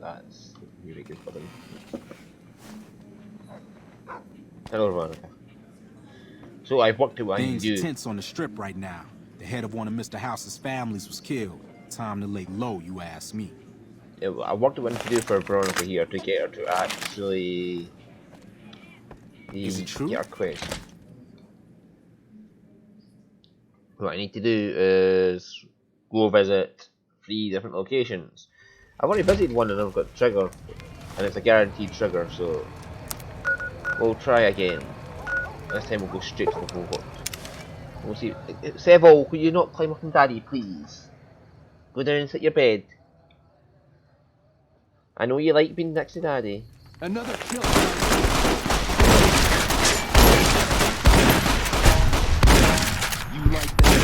That's really good for them. Hello, Veronica. So I've worked out what I need Things to do. tense on the strip right now. The head of one of Mr. House's families was killed. Time to lay low, you ask me. Yeah, I worked out what I need to do for Veronica here to get her to actually Is it true? get her quest. What I need to do is go visit 3 different locations. I've already visited one and I've got trigger, and it's a guaranteed trigger, so we'll try again. This time we'll go straight to the cohort. We'll see. Seville, could you not climb up on Daddy, please? Go down and sit your bed. I know you like being next to Daddy. Another kill. You like that?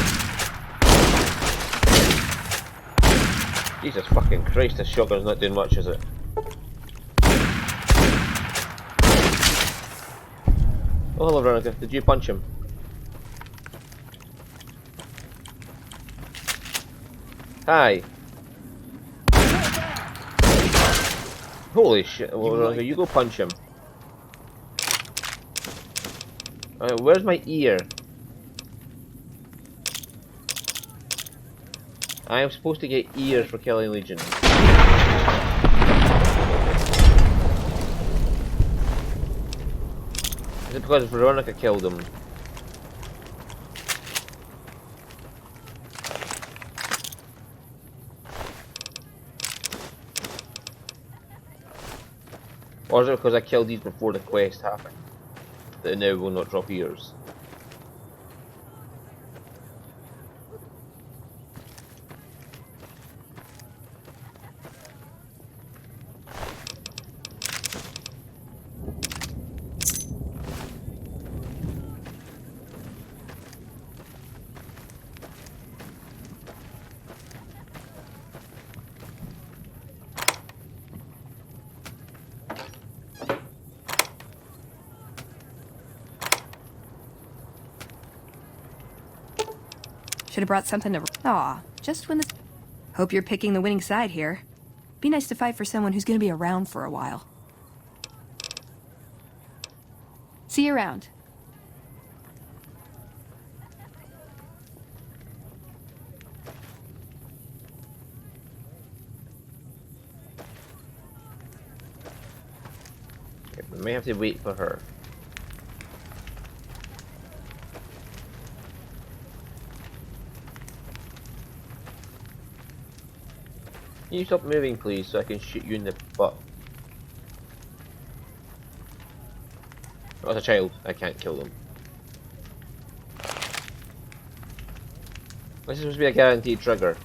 Jesus fucking Christ, this shotgun's not doing much, is it? Oh, hello, Veronica. Did you punch him? Hi. Holy shit. Well, Veronica, you go punch him. Where's my ear? I am supposed to get ears for killing Legion. Is it because Veronica killed him? Or is it because I killed these before the quest happened? That now will not drop ears? Should have brought something to... Aw, just when this... Hope you're picking the winning side here. Be nice to fight for someone who's gonna be around for a while. See you around. We may have to wait for her. Can you stop moving, please, so I can shoot you in the butt? Oh, as a child, I can't kill them. This is supposed to be a guaranteed trigger.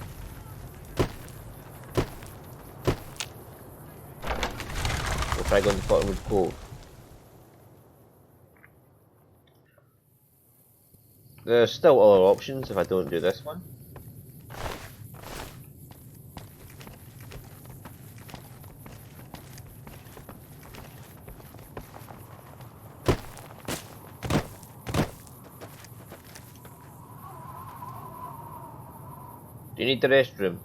We'll try going to Cottonwood Cove. There's still other options if I don't do this one. Do you need the restroom?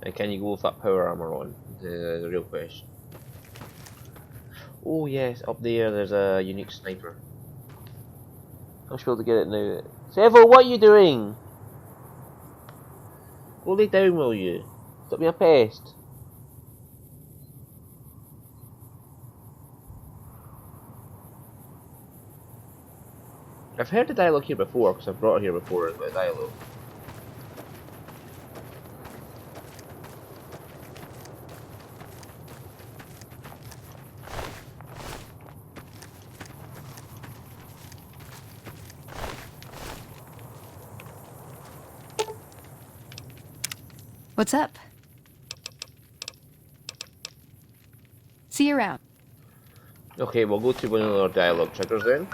And can you go with that power armor on? The real question. Oh yes, up there there's a unique sniper. I'm supposed to get it now. Seville, what are you doing? Go lay down, will you? Stop being a pest. I've heard the dialogue here before, because I've brought her here before with dialogue. What's up? See you around. Okay, we'll go to one of our dialogue triggers then.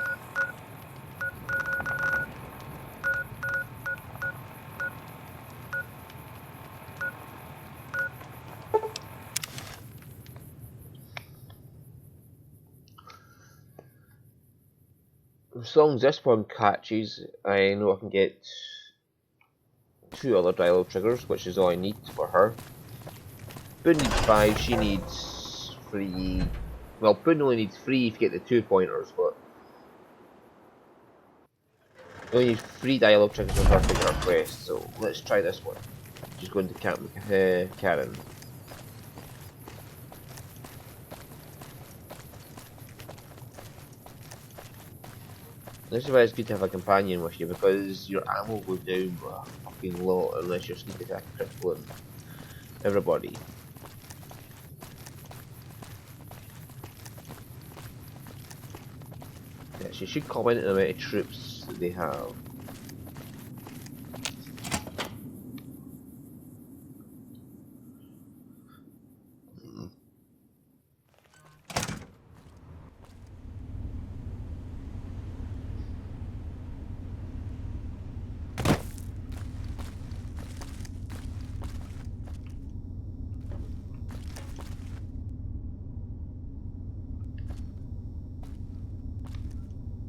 As long as this one catches, I know I can get 2 other dialogue triggers, which is all I need for her. Boone needs 5, she needs 3. Well, Boone only needs 3 if you get the 2 pointers, but you only need 3 dialogue triggers with her to get her quest, so let's try this one. She's going to Camp Karen. This is why it's good to have a companion with you, because your ammo goes down by a fucking lot unless you're sneak attack crippling everybody. Yeah, she should comment on the amount of troops that they have.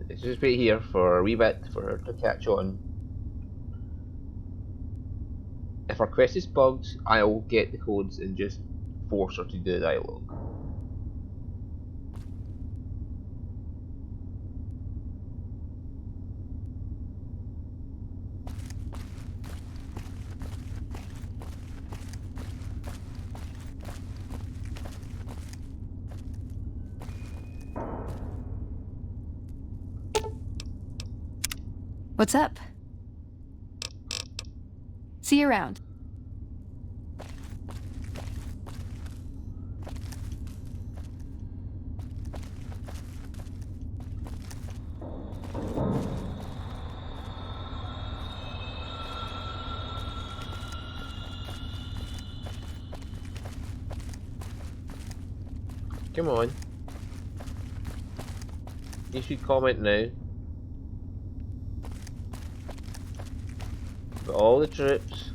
Let's just wait here for a wee bit for her to catch on. If her quest is bugged, I'll get the codes and just force her to do the dialogue. What's up? See you around. Come on. You should comment now. Got all the troops.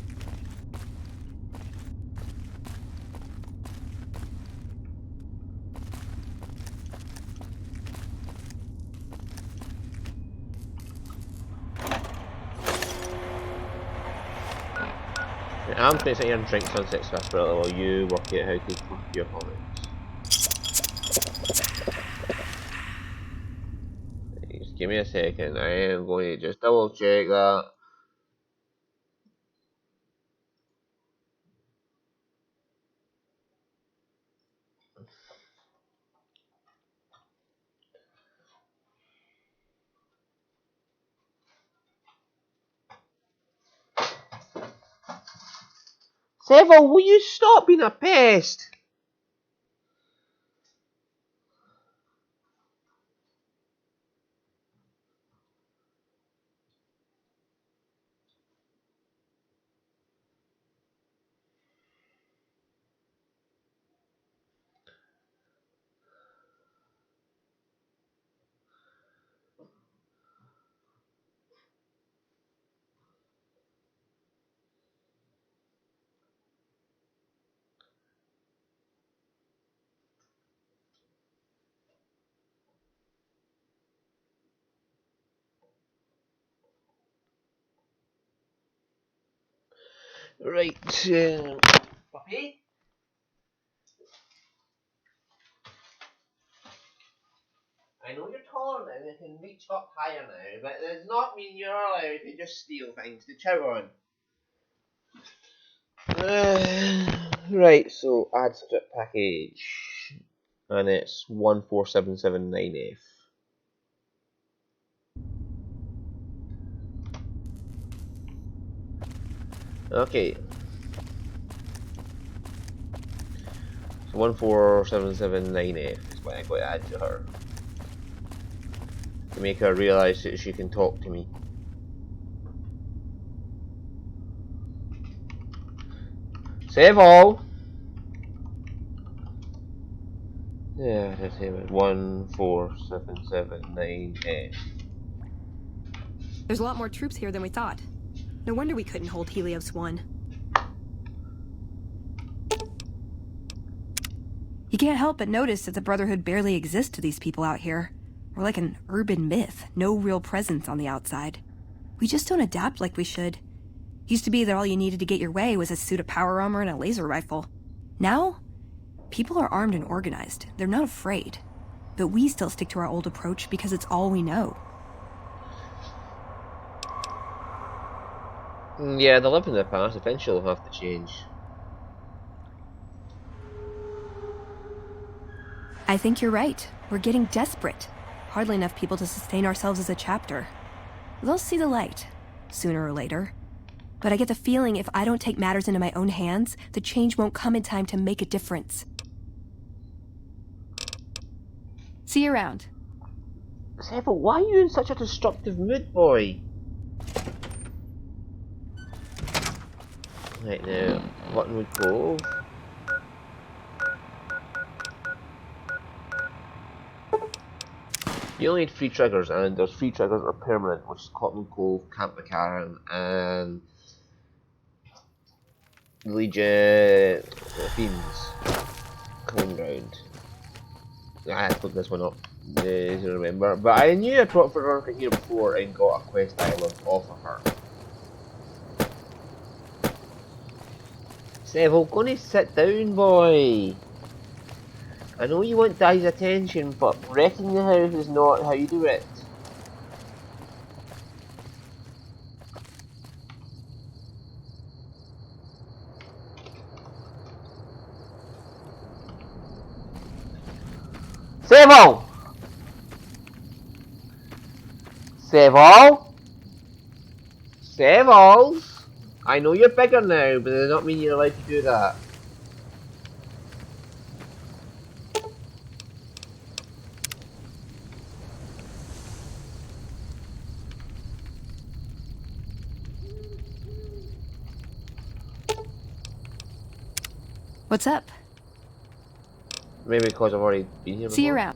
I'm going to sit here and drink Sunset Sarsaparilla while you work out how to fuck your comments. Just give me a second, I am going to just double check that. Seville, will you stop being a pest? Right, puppy. I know you're taller now and can reach up higher now, but it does not mean you're allowed to just steal things to chow on. Right, so add strip package, and it's 14779F. Okay. So 14779F is what I'm going to add to her. To make her realise that she can talk to me. Save all! Yeah, that's him. 14779F. There's a lot more troops here than we thought. No wonder we couldn't hold Helios 1. You can't help but notice that the Brotherhood barely exists to these people out here. We're like an urban myth, no real presence on the outside. We just don't adapt like we should. Used to be that all you needed to get your way was a suit of power armor and a laser rifle. Now, people are armed and organized. They're not afraid. But we still stick to our old approach because it's all we know. Yeah, they live in the past. Eventually they'll have to change. I think you're right. We're getting desperate. Hardly enough people to sustain ourselves as a chapter. They'll see the light, sooner or later. But I get the feeling if I don't take matters into my own hands, the change won't come in time to make a difference. See you around. Seville, why are you in such a destructive mood, boy? Right now, Cottonwood Cove. You only need 3 triggers, and those 3 triggers are permanent, which is Cottonwood Cove, Camp McCarran, and Legion Fiends. Common Ground. I had to look this one up to remember, but I knew I brought Veronica here before and got a quest dialogue off of her. Seville, gonna sit down, boy. I know you want Daddy's attention, but wrecking the house is not how you do it. Seville! Seville? Seville? I know you're bigger now, but does not mean you're allowed to do that. What's up? Maybe because I've already been here before. See you around.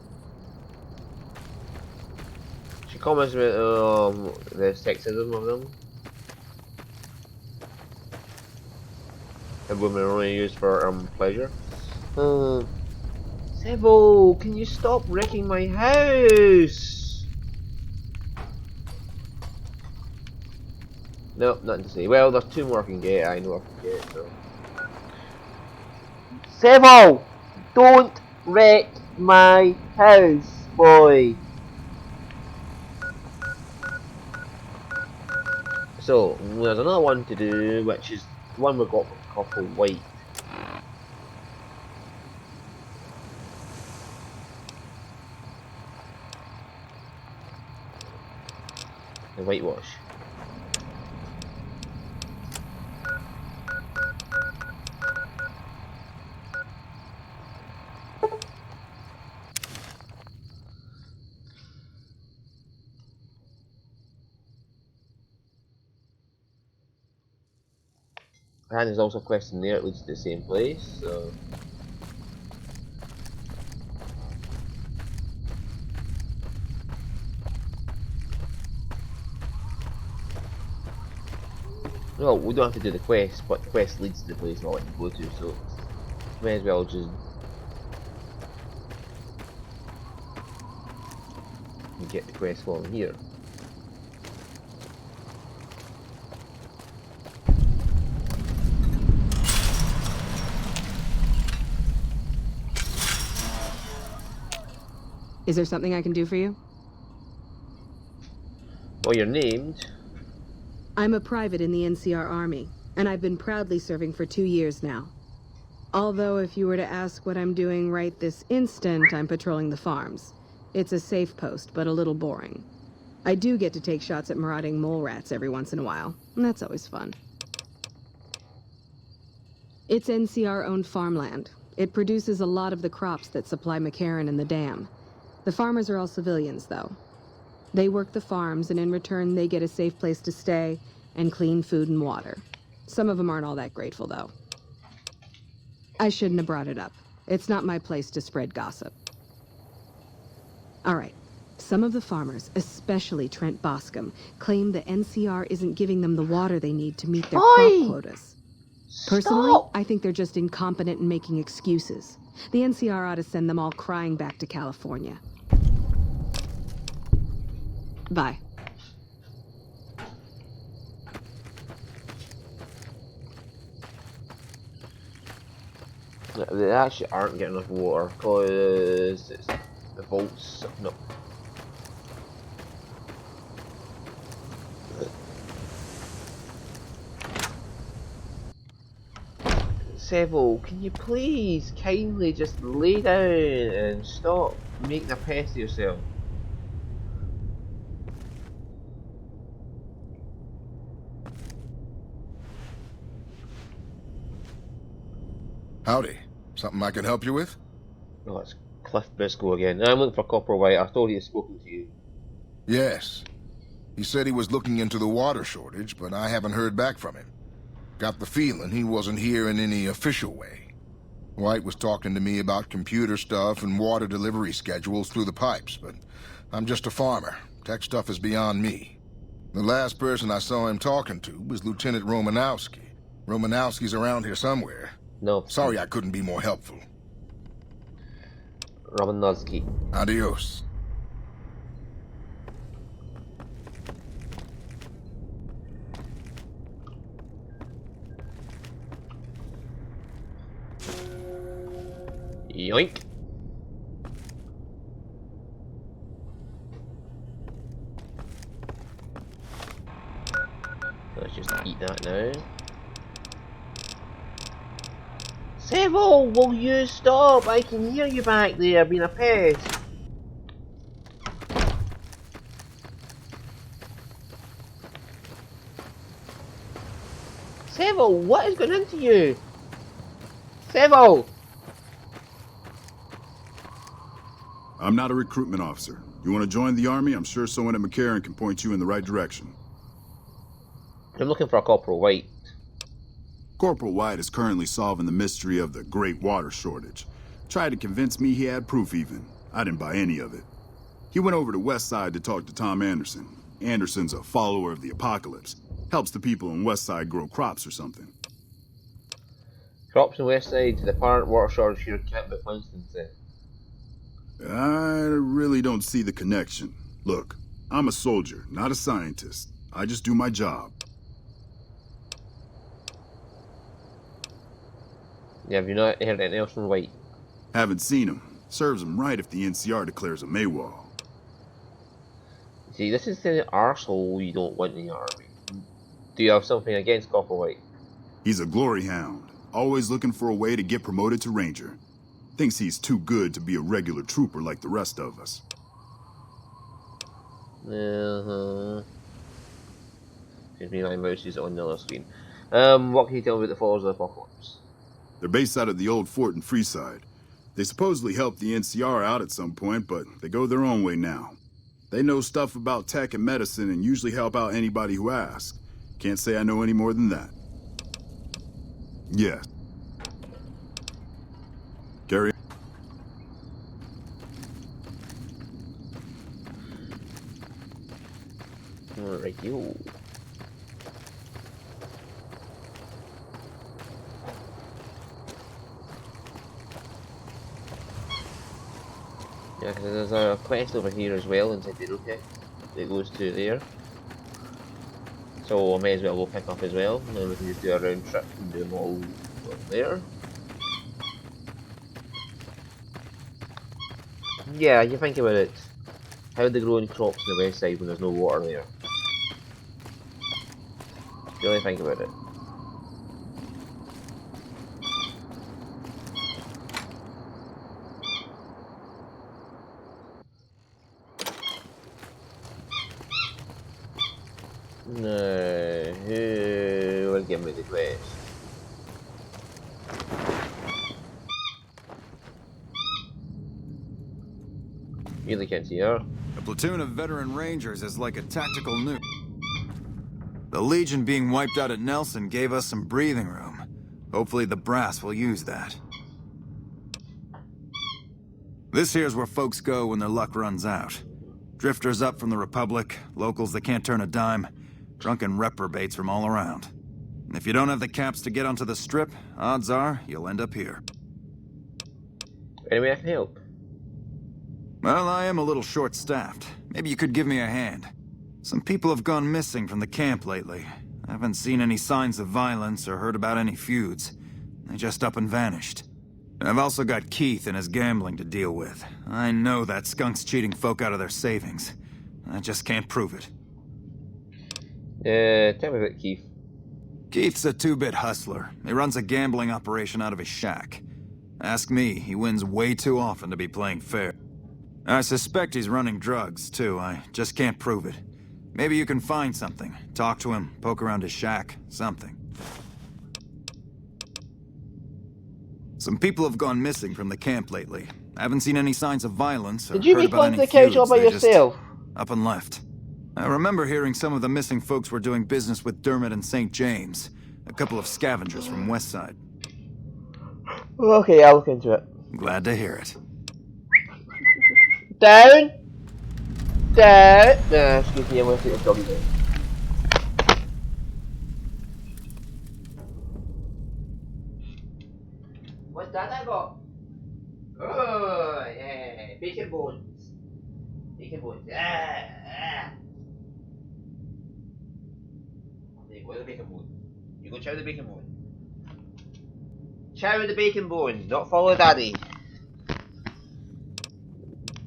She comments about the sexism of them. And women are only used for pleasure. Seville, can you stop wrecking my house? Nope, nothing to say. Well, there's 2 more I can get. I know I can get, so. Seville! Don't wreck my house, boy! So, there's another one to do, which is the one we've got called White. The whitewash. And there's also a quest in there, it leads to the same place, so. Well, we don't have to do the quest, but the quest leads to the place I want to go to, so may as well just get the quest from here. Is there something I can do for you? Well, you're named. I'm a private in the NCR Army, and I've been proudly serving for 2 years now. Although if you were to ask what I'm doing right this instant, I'm patrolling the farms. It's a safe post, but a little boring. I do get to take shots at marauding mole rats every once in a while, and that's always fun. It's NCR-owned farmland. It produces a lot of the crops that supply McCarran and the dam. The farmers are all civilians, though. They work the farms, and in return they get a safe place to stay and clean food and water. Some of them aren't all that grateful, though. I shouldn't have brought it up. It's not my place to spread gossip. All right. Some of the farmers, especially Trent Boscom, claim the NCR isn't giving them the water they need to meet their crop quotas. Personally, Stop! I think they're just incompetent and making excuses. The NCR ought to send them all crying back to California. Bye. They actually aren't getting enough water because it's the vaults. No. Seville, can you please kindly just lay down and stop making a pest of yourself? Howdy. Something I can help you with? Oh, it's Cliff Briscoe again. I'm looking for Copper White. I thought he had spoken to you. Yes. He said he was looking into the water shortage, but I haven't heard back from him. Got the feeling he wasn't here in any official way. White was talking to me about computer stuff and water delivery schedules through the pipes, but I'm just a farmer. Tech stuff is beyond me. The last person I saw him talking to was Lieutenant Romanowski. Romanowski's around here somewhere. No. Sorry I couldn't be more helpful. Romanowski. Adios. Yoink. Let's just eat that now. Seville, will you stop? I can hear you back there being a pest. Seville, what is going into you? Seville! I'm not a recruitment officer. You want to join the army? I'm sure someone at McCarran can point you in the right direction. I'm looking for a Corporal White. Corporal White is currently solving the mystery of the Great Water Shortage. Tried to convince me he had proof even. I didn't buy any of it. He went over to Westside to talk to Tom Anderson. Anderson's a follower of the apocalypse. Helps the people in Westside grow crops or something. Crops in Westside to the apparent water shortage here can't be constancy. I really don't see the connection. Look, I'm a soldier, not a scientist. I just do my job. Yeah, have you not heard anything else from White? Haven't seen him. Serves him right if the NCR declares a Maywall. See, this is the arsehole you don't want in the army. Do you have something against Corporal White? He's a glory hound, always looking for a way to get promoted to ranger. Thinks he's too good to be a regular trooper like the rest of us. Excuse me, my mouse is on the other screen. What can you tell me about the Followers of the Apocalypse? They're based out of the old fort in Freeside. They supposedly helped the NCR out at some point, but they go their own way now. They know stuff about tech and medicine and usually help out anybody who asks. Can't say I know any more than that. Yeah. Carry. Alright, you. Yeah, because there's a quest over here as well inside the rocket that goes to there. So I may as well go pick up as well, and then we can just do a round trip and do them all there. Yeah, you think about it. How are they growing crops on the west side when there's no water there? Really think about it. No, who will give me the quest? Really can't see her. A platoon of veteran rangers is like a tactical nuke. The Legion being wiped out at Nelson gave us some breathing room. Hopefully the brass will use that. This here's where folks go when their luck runs out. Drifters up from the Republic, locals that can't turn a dime, drunken reprobates from all around. And if you don't have the caps to get onto the Strip, odds are you'll end up here. Any way I can help? Well, I am a little short-staffed. Maybe you could give me a hand. Some people have gone missing from the camp lately. I haven't seen any signs of violence or heard about any feuds. They just up and vanished. I've also got Keith and his gambling to deal with. I know that skunk's cheating folk out of their savings. I just can't prove it. Tell me about Keith. Keith's a two-bit hustler. He runs a gambling operation out of his shack. Ask me, he wins way too often to be playing fair. I suspect he's running drugs, too. I just can't prove it. Maybe you can find something. Talk to him, poke around his shack, something. Some people have gone missing from the camp lately. I haven't seen any signs of violence or Did you heard about respond to any the couch all feuds. by They just yourself? up and left. I remember hearing some of the missing folks were doing business with Dermot and St. James. A couple of scavengers from Westside. Okay, I'll look into it. Glad to hear it. Down! Down! Nah, excuse me, I'm gonna take a doggy down. What's that I got? Oh, yeah, bacon bones. Bacon bones. Ah. There you go, the bacon bone. You go chow the bacon bone. Chow the bacon bone, not follow daddy.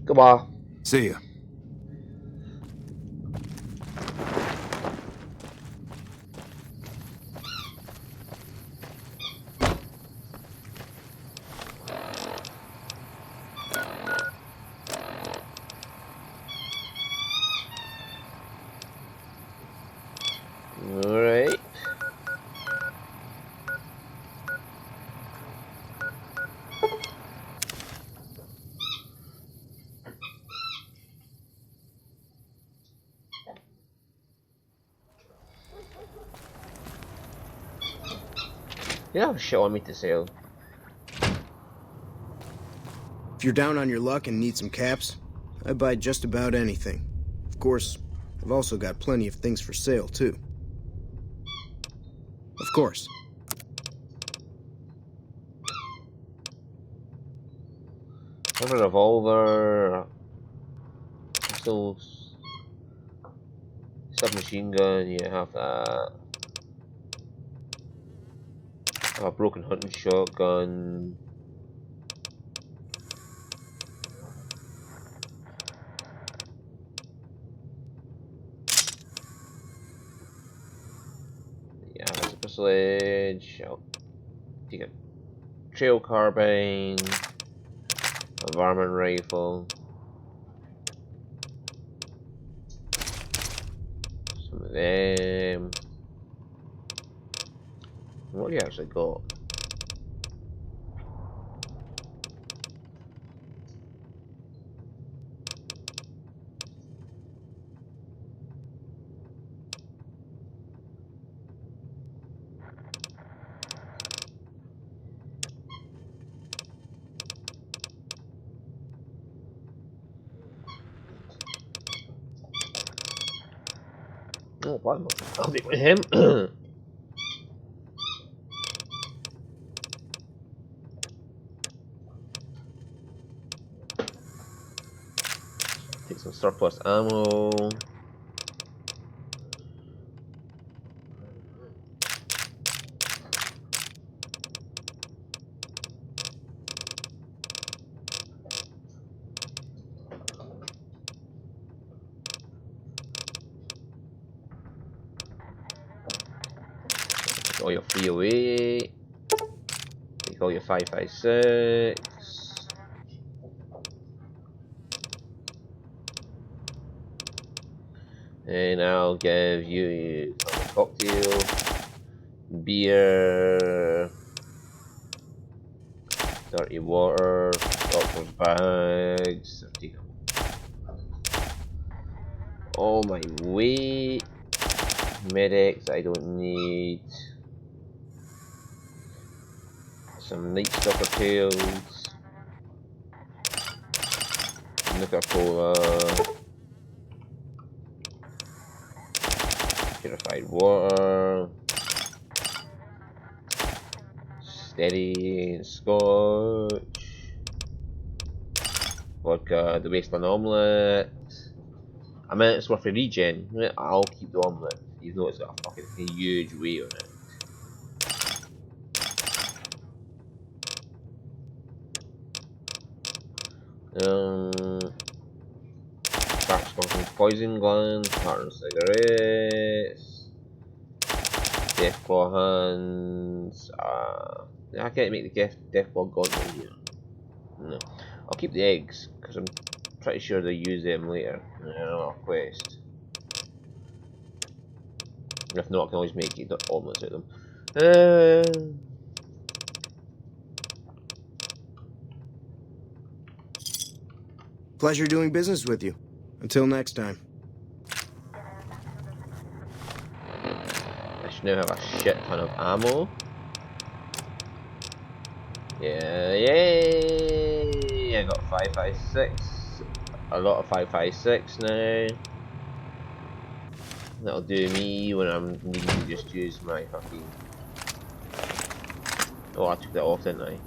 Come on. See ya. Alright. You don't have shit on me to sell. If you're down on your luck and need some caps, I buy just about anything. Of course, I've also got plenty of things for sale, too. Of course. I have a revolver, pistols, submachine gun, yeah, I have that. I have a broken hunting shotgun. Yeah, that's a sledge. I'll take a trail carbine, a varmint rifle, some of them. What do you actually got? Oh, wow. I'll be with him. Take some surplus ammo. Take all your 308. Take all your 5.56. And I'll give you some cocktail, beer, dirty water, doctor's bags. Take all my weight, medics I don't need, some Night Stalker tails, Nuka-Cola, purified water, steady scotch, vodka, the wasteland omelette. A minute's worth of regen. I'll keep the omelette, even though it's got a fucking huge weight on it. Sparks from poison glands, pattern cigarettes, death claw hands. I can't make the death claw gauntlet here. No, I'll keep the eggs because I'm pretty sure they'll use them later in another quest. If not, I can always make omelets out of them. Pleasure doing business with you. Until next time. I should now have a shit ton of ammo. Yeah, yay! I got 5.56. A lot of 5.56 now. That'll do me when I'm needing to just use my fucking. Oh, I took that off, didn't I?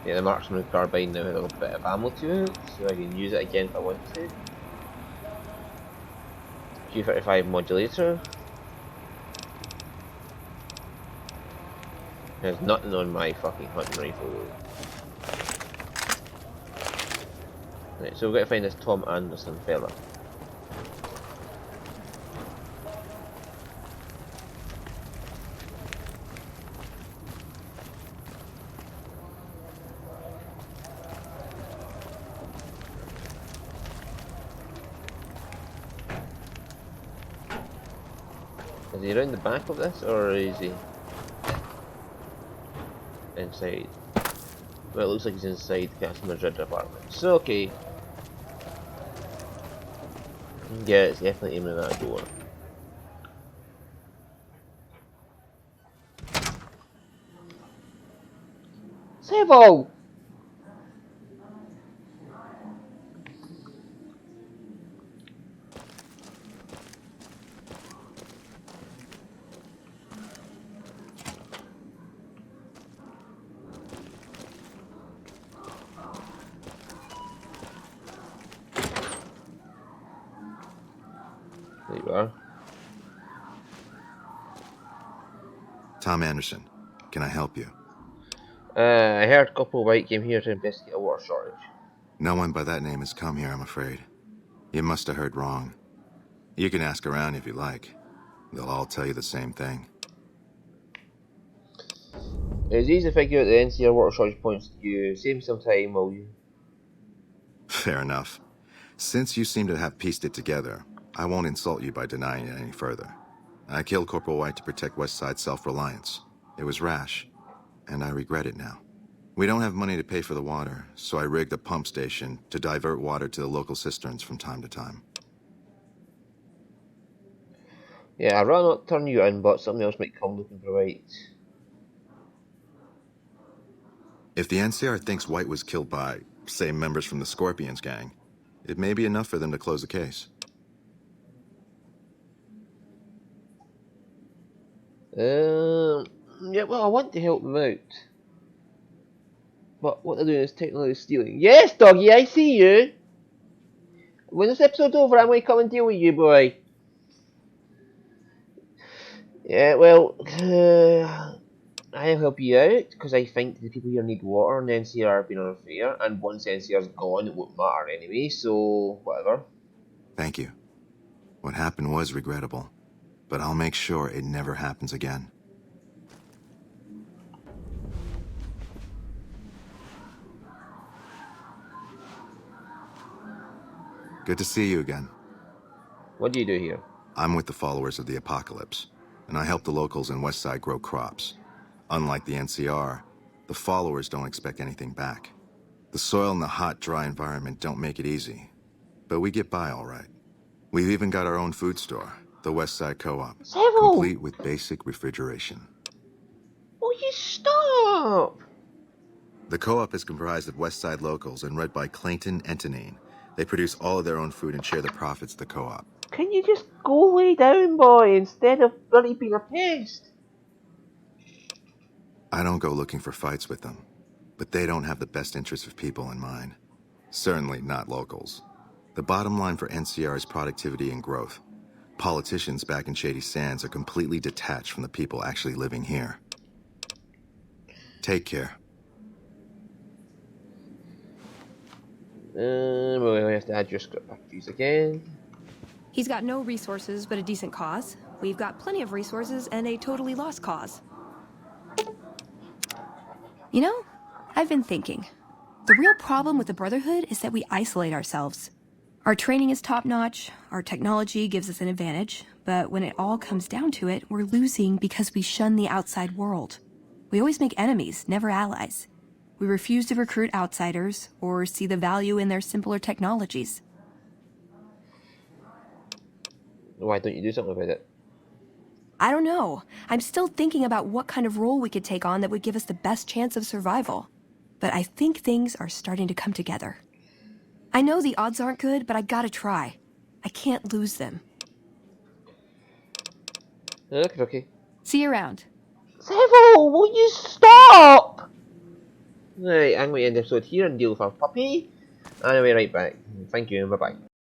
Yeah, the marksman carbine now has a little bit of ammo to it, so I can use it again if I want to. Q35 modulator. There's nothing on my fucking hunting rifle. Right, so we've got to find this Tom Anderson fella. Is he around the back of this, or is he inside? Well, it looks like he's inside the Castle Madrid apartment. So, okay. Yeah, it's definitely aiming at that door. Sable! There you are. Tom Anderson, can I help you? I heard Corporal White came here to investigate a water shortage. No one by that name has come here, I'm afraid. You must have heard wrong. You can ask around if you like. They'll all tell you the same thing. It's easy to figure out the NCR water shortage points to you. Save me some time, will you? Fair enough. Since you seem to have pieced it together, I won't insult you by denying it any further. I killed Corporal White to protect Westside's self-reliance. It was rash, and I regret it now. We don't have money to pay for the water, so I rigged a pump station to divert water to the local cisterns from time to time. Yeah, I'd rather not turn you in, but something else might come looking for White. If the NCR thinks White was killed by, say, members from the Scorpions gang, it may be enough for them to close the case. Yeah, well, I want to help them out. But what they're doing is technically stealing. Yes, doggy, I see you! When this episode's over, I'm going to come and deal with you, boy. Yeah, well, I'll help you out, because I think the people here need water, and the NCR have been unfair, and once the NCR's gone, it won't matter anyway, so whatever. Thank you. What happened was regrettable, but I'll make sure it never happens again. Good to see you again. What do you do here? I'm with the followers of the Apocalypse, and I help the locals in Westside grow crops. Unlike the NCR, the followers don't expect anything back. The soil and the hot, dry environment don't make it easy, but we get by all right. We've even got our own food store, the Westside Co-op, complete with basic refrigeration. Oh, you stop! The co-op is comprised of Westside locals and run by Clayton Entenine. They produce all of their own food and share the profits of the co-op. Can you just go lay down, boy, instead of bloody being a pest? I don't go looking for fights with them, but they don't have the best interests of people in mind. Certainly not locals. The bottom line for NCR is productivity and growth. politicians back in Shady Sands are completely detached from the people actually living here. Take care. Well, we have to add your script properties again. He's got no resources but a decent cause. We've got plenty of resources and a totally lost cause. You know, I've been thinking. The real problem with the Brotherhood is that we isolate ourselves. Our training is top-notch, our technology gives us an advantage, but when it all comes down to it, we're losing because we shun the outside world. We always make enemies, never allies. We refuse to recruit outsiders or see the value in their simpler technologies. Why don't you do something about it? I don't know. I'm still thinking about what kind of role we could take on that would give us the best chance of survival. But I think things are starting to come together. I know the odds aren't good, but I gotta try. I can't lose them. Okay. See you around. Seville, will you stop? Right, I'm going to end the episode here and deal with our puppy. And I'll be right back. Thank you and bye bye.